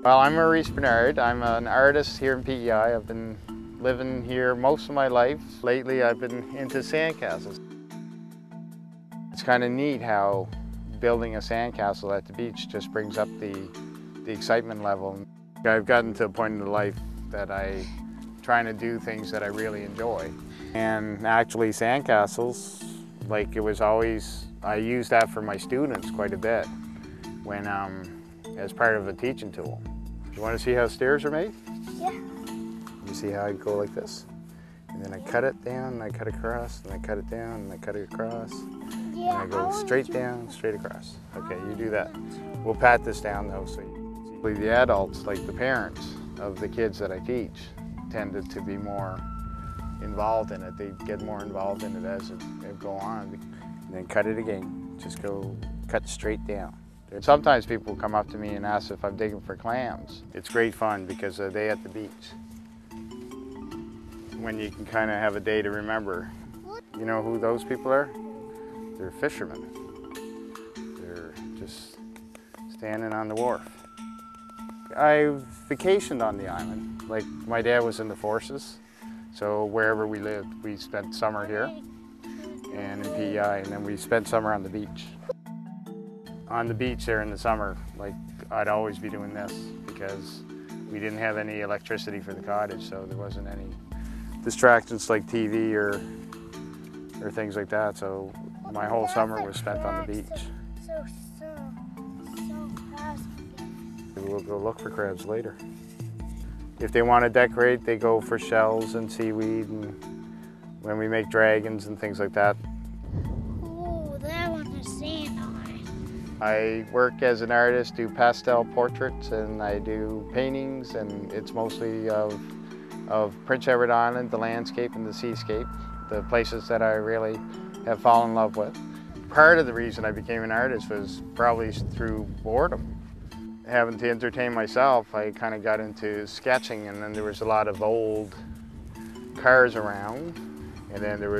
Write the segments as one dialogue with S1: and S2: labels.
S1: Well, I'm Maurice Bernard. I'm an artist here in PEI. I've been living here most of my life. Lately I've been into sandcastles. It's kind of neat how building a sandcastle at the beach just brings up the excitement level. I've gotten to a point in life that I'm trying to do things that I really enjoy. And actually sandcastles, like it was always, I use that for my students quite a bit when as part of a teaching tool. You want to see how stairs are made?
S2: Yeah.
S1: You see how I go like this? And then I cut it down, and I cut across, and I cut it down, and I cut it across.
S2: Yeah,
S1: and I go straight down, straight across. Okay, you do that. We'll pat this down though so you can see. The adults, like the parents of the kids that I teach, tended to be more involved in it. They get more involved in it as it go on. And then cut it again. Just go cut straight down. Sometimes people come up to me and ask if I'm digging for clams. It's great fun because they're at the beach. When you can kind of have a day to remember. You know who those people are? They're fishermen. They're just standing on the wharf. I vacationed on the island. Like my dad was in the forces, so wherever we lived, we spent summer here and in PEI, and then we spent summer on the beach. On the beach there in the summer, like I'd always be doing this because we didn't have any electricity for the cottage, so there wasn't any distractions like TV or things like that. So my whole summer was spent on the beach.
S2: So fast.
S1: We'll go look for crabs later. If they want to decorate, they go for shells and seaweed, and when we make dragons and things like that.
S2: Oh, that one has sand on it.
S1: I work as an artist, do pastel portraits, and I do paintings, and it's mostly of Prince Edward Island, the landscape and the seascape, the places that I really have fallen in love with. Part of the reason I became an artist was probably through boredom. Having to entertain myself, I kind of got into sketching, and then there was a lot of old cars around, and then there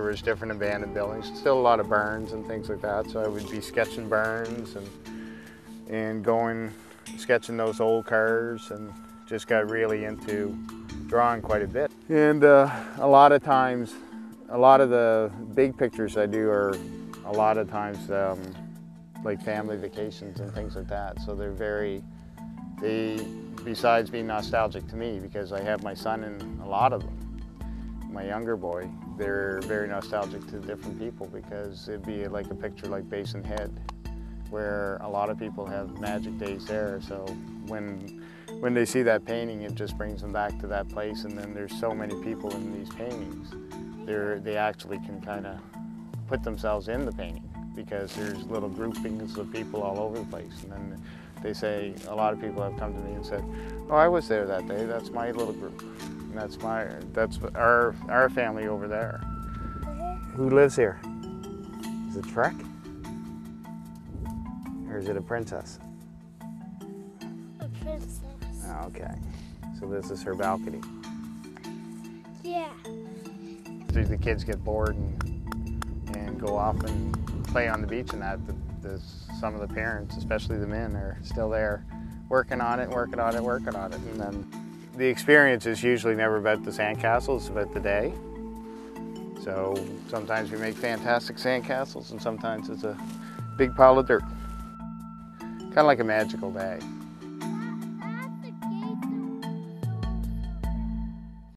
S1: was different abandoned buildings, still a lot of barns and things like that, so I would be sketching barns and sketching those old cars, and just got really into drawing quite a bit. And a lot of times, a lot of the big pictures I do are a lot of times like family vacations and things like that. So besides being nostalgic to me, because I have my son in a lot of them, my younger boy, they're very nostalgic to different people because it'd be like a picture like Basin Head, where a lot of people have magic days there. So when they see that painting, it just brings them back to that place. And then there's so many people in these paintings, they actually can kind of put themselves in the painting because there's little groupings of people all over the place. And then they say, a lot of people have come to me and said, oh, I was there that day, that's my little group. And that's our family over there. Who lives here? Is it Trek? Or is it a princess?
S2: A princess.
S1: Oh, okay. So this is her balcony.
S2: Yeah.
S1: The kids get bored and go off and play on the beach, and that some of the parents, especially the men, are still there working on it. And then the experience is usually never about the sandcastles, it's about the day. So sometimes we make fantastic sandcastles, and sometimes it's a big pile of dirt. Kind of like a magical day.